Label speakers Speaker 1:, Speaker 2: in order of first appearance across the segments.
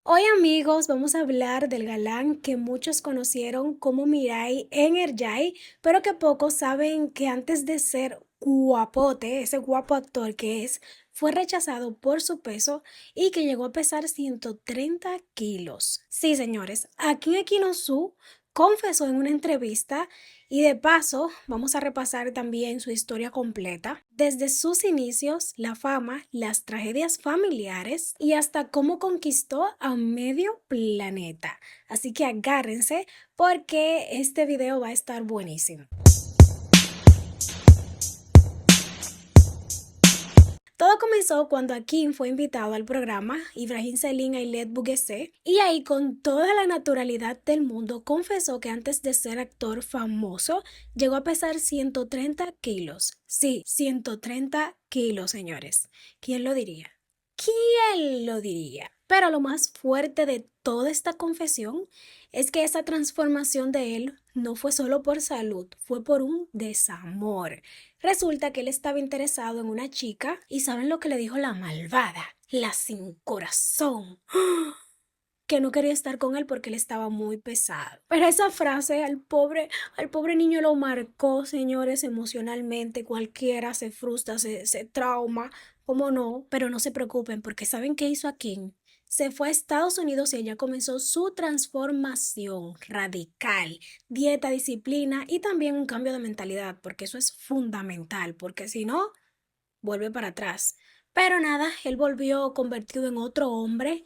Speaker 1: Hoy amigos vamos a hablar del galán que muchos conocieron como Mirai en Erjai, pero que pocos saben que antes de ser guapote, ese guapo actor que es, fue rechazado por su peso y que llegó a pesar 130 kilos. Sí, señores, Akin Akinosu confesó en una entrevista y de paso vamos a repasar también su historia completa, desde sus inicios, la fama, las tragedias familiares y hasta cómo conquistó a medio planeta. Así que agárrense porque este video va a estar buenísimo. Todo comenzó cuando Akin fue invitado al programa Ibrahim Celine Ailet Bouguessé y ahí con toda la naturalidad del mundo confesó que antes de ser actor famoso llegó a pesar 130 kilos. Sí, 130 kilos, señores. ¿Quién lo diría? ¿Quién lo diría? Pero lo más fuerte de toda esta confesión es que esa transformación de él no fue solo por salud, fue por un desamor. Resulta que él estaba interesado en una chica y ¿saben lo que le dijo la malvada? La sin corazón. Que no quería estar con él porque él estaba muy pesado. Pero esa frase al pobre niño lo marcó, señores, emocionalmente. Cualquiera se frustra, se trauma, cómo no, pero no se preocupen porque ¿saben qué hizo Akin? Se fue a Estados Unidos y allá comenzó su transformación radical, dieta, disciplina y también un cambio de mentalidad, porque eso es fundamental, porque si no, vuelve para atrás. Pero nada, él volvió convertido en otro hombre.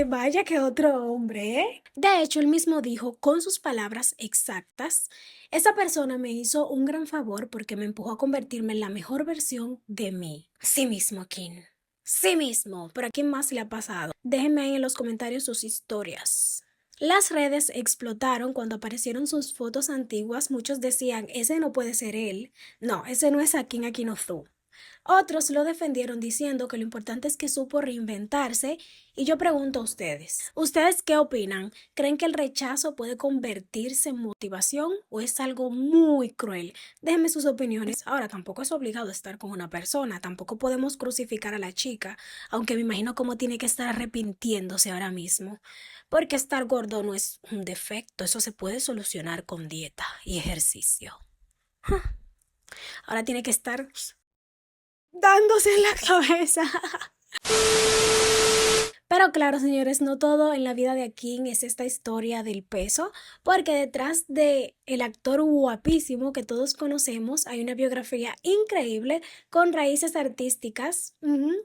Speaker 1: Vaya que otro hombre, ¿eh? De hecho, él mismo dijo con sus palabras exactas, esa persona me hizo un gran favor porque me empujó a convertirme en la mejor versión de mí. Sí mismo, Kim. Sí mismo. ¿Pero a quién más le ha pasado? Déjenme ahí en los comentarios sus historias. Las redes explotaron cuando aparecieron sus fotos antiguas. Muchos decían, ese no puede ser él. No, ese no es Akin Akinozu. Otros lo defendieron diciendo que lo importante es que supo reinventarse y yo pregunto a ustedes, ¿ustedes qué opinan? ¿Creen que el rechazo puede convertirse en motivación o es algo muy cruel? Déjenme sus opiniones. Ahora, tampoco es obligado estar con una persona, tampoco podemos crucificar a la chica, aunque me imagino cómo tiene que estar arrepintiéndose ahora mismo, porque estar gordo no es un defecto, eso se puede solucionar con dieta y ejercicio. Ahora tiene que estar dándose en la cabeza. Pero claro, señores, no todo en la vida de Akin es esta historia del peso, porque detrás de el actor guapísimo que todos conocemos hay una biografía increíble con raíces artísticas,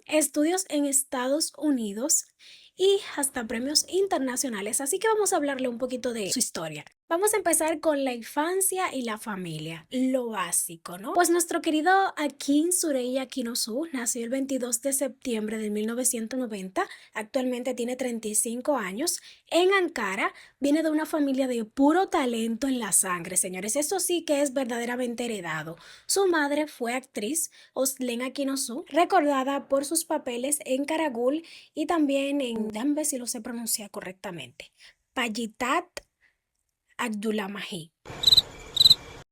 Speaker 1: estudios en Estados Unidos y hasta premios internacionales. Así que vamos a hablarle un poquito de su historia. Vamos a empezar con la infancia y la familia, lo básico, ¿no? Pues nuestro querido Akin Sureya Akinosu nació el 22 de septiembre de 1990, actualmente tiene 35 años, en Ankara, viene de una familia de puro talento en la sangre, señores, eso sí que es verdaderamente heredado. Su madre fue actriz, Özlem Akinosu, recordada por sus papeles en Karagul y también en, déjame ver si lo sé pronunciar correctamente, Payitat Abdulamahi.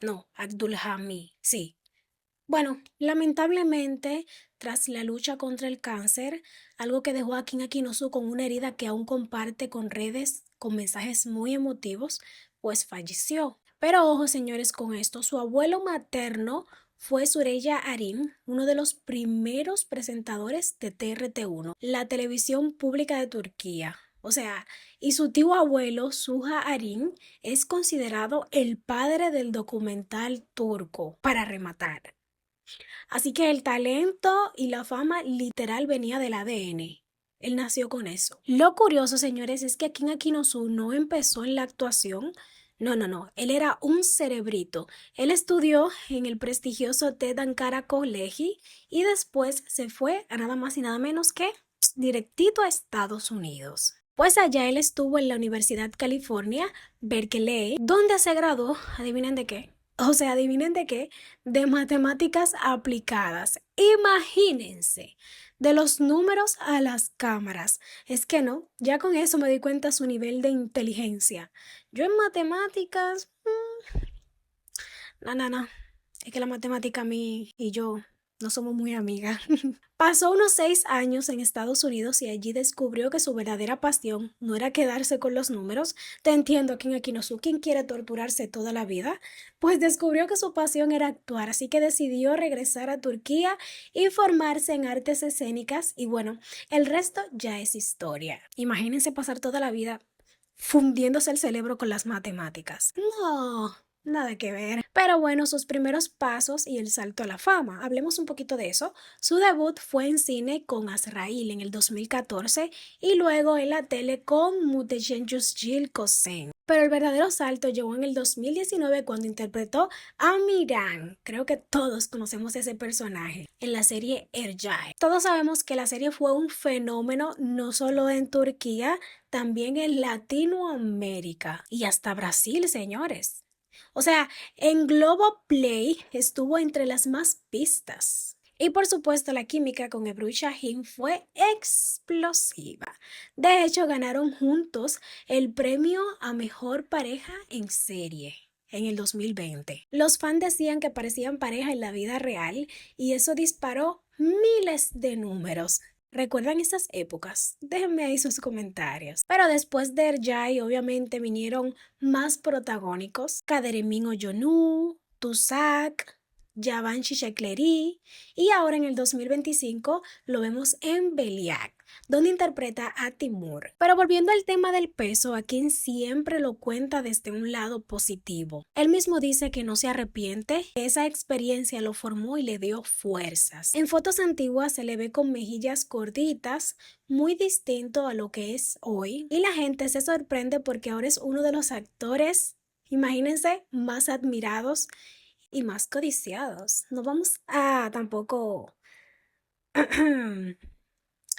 Speaker 1: No, Abdulhami, sí. Bueno, lamentablemente, tras la lucha contra el cáncer, algo que dejó a Akin Akinosu con una herida que aún comparte con redes con mensajes muy emotivos, pues falleció. Pero ojo, señores, con esto, su abuelo materno fue Süreyya Arin, uno de los primeros presentadores de TRT1, la televisión pública de Turquía. O sea, y su tío abuelo, Suha Arin, es considerado el padre del documental turco, para rematar. Así que el talento y la fama literal venía del ADN. Él nació con eso. Lo curioso, señores, es que Akin Akinosu no empezó en la actuación. No. Él era un cerebrito. Él estudió en el prestigioso TED Ankara College y después se fue a nada más y nada menos que directito a Estados Unidos. Pues allá él estuvo en la Universidad California, Berkeley, donde se graduó, adivinen de qué. O sea, adivinen de qué, de matemáticas aplicadas. Imagínense, de los números a las cámaras. Es que no, ya con eso me di cuenta su nivel de inteligencia. Yo en matemáticas, no. Es que la matemática a mí y yo no somos muy amigas. Pasó unos 6 años en Estados Unidos y allí descubrió que su verdadera pasión no era quedarse con los números. Te entiendo, Ken Akinosu, ¿quién quiere torturarse toda la vida? Pues descubrió que su pasión era actuar, así que decidió regresar a Turquía y formarse en artes escénicas y bueno, el resto ya es historia. Imagínense pasar toda la vida fundiéndose el cerebro con las matemáticas. No, nada que ver. Pero bueno, sus primeros pasos y el salto a la fama. Hablemos un poquito de eso. Su debut fue en cine con Azrael en el 2014 y luego en la tele con Muhteşem Yüzyıl Kosen. Pero el verdadero salto llegó en el 2019 cuando interpretó a Miran. Creo que todos conocemos ese personaje en la serie Ercai. Todos sabemos que la serie fue un fenómeno no solo en Turquía, también en Latinoamérica y hasta Brasil, señores. O sea, en Globoplay estuvo entre las más vistas. Y por supuesto, la química con Ebru y Shaheen fue explosiva. De hecho, ganaron juntos el premio a mejor pareja en serie en el 2020. Los fans decían que parecían pareja en la vida real y eso disparó miles de números. ¿Recuerdan esas épocas? Déjenme ahí sus comentarios. Pero después de Ercai, obviamente vinieron más protagónicos. Kaderemin Oyonu, Tuzak, Yaban Shishakleri y ahora en el 2025 lo vemos en Beliak, donde interpreta a Timur. Pero volviendo al tema del peso, Akin siempre lo cuenta desde un lado positivo. Él mismo dice que no se arrepiente, que esa experiencia lo formó y le dio fuerzas. En fotos antiguas se le ve con mejillas gorditas, muy distinto a lo que es hoy. Y la gente se sorprende porque ahora es uno de los actores, imagínense, más admirados y más codiciados. No vamos a tampoco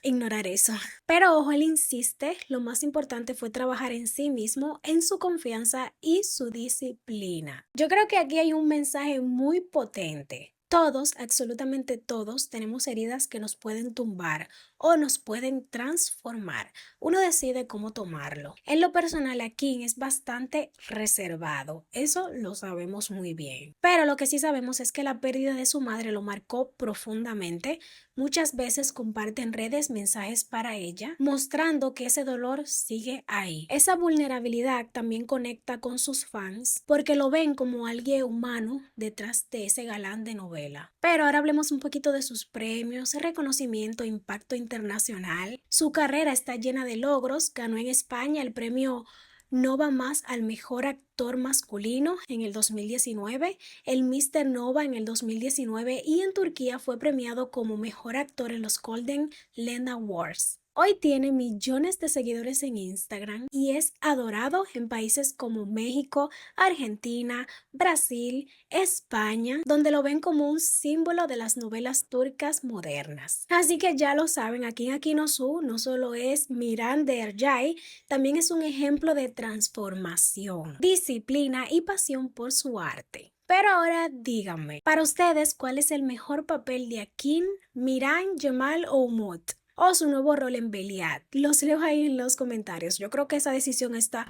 Speaker 1: ignorar eso. Pero ojo, él insiste, lo más importante fue trabajar en sí mismo, en su confianza y su disciplina. Yo creo que aquí hay un mensaje muy potente. Todos, absolutamente todos, tenemos heridas que nos pueden tumbar o nos pueden transformar. Uno decide cómo tomarlo. En lo personal, Akin es bastante reservado. Eso lo sabemos muy bien. Pero lo que sí sabemos es que la pérdida de su madre lo marcó profundamente. Muchas veces comparte en redes mensajes para ella, mostrando que ese dolor sigue ahí. Esa vulnerabilidad también conecta con sus fans porque lo ven como alguien humano detrás de ese galán de novela. Pero ahora hablemos un poquito de sus premios, reconocimiento, impacto internacional. Su carrera está llena de logros. Ganó en España el premio Nova Más al mejor actor masculino en el 2019, el Mr. Nova en el 2019 y en Turquía fue premiado como mejor actor en los Golden Land Awards. Hoy tiene millones de seguidores en Instagram y es adorado en países como México, Argentina, Brasil, España, donde lo ven como un símbolo de las novelas turcas modernas. Así que ya lo saben, Akin Akinosu no solo es Miran de Ercai, también es un ejemplo de transformación, disciplina y pasión por su arte. Pero ahora díganme, para ustedes, ¿cuál es el mejor papel de Akin, Miran, Jamal o Umut? O su nuevo rol en Beliat. Los leo ahí en los comentarios. Yo creo que esa decisión está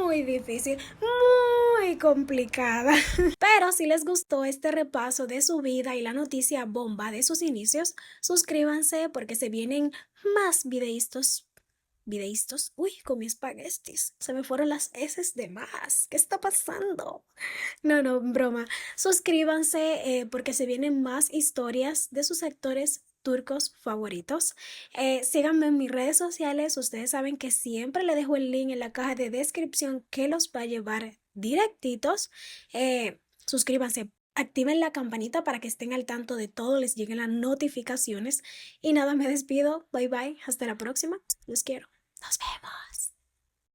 Speaker 1: muy difícil, muy complicada. Pero si les gustó este repaso de su vida y la noticia bomba de sus inicios, suscríbanse porque se vienen más videitos. Uy, con mis espaguetis. Se me fueron las heces de más. ¿Qué está pasando? No, broma. Suscríbanse porque se vienen más historias de sus actores turcos favoritos. Síganme en mis redes sociales. Ustedes saben que siempre le dejo el link en la caja de descripción que los va a llevar directitos. Suscríbanse. Activen la campanita para que estén al tanto de todo, les lleguen las notificaciones. Y nada, me despido. Bye bye. Hasta la próxima. Los quiero. Nos vemos.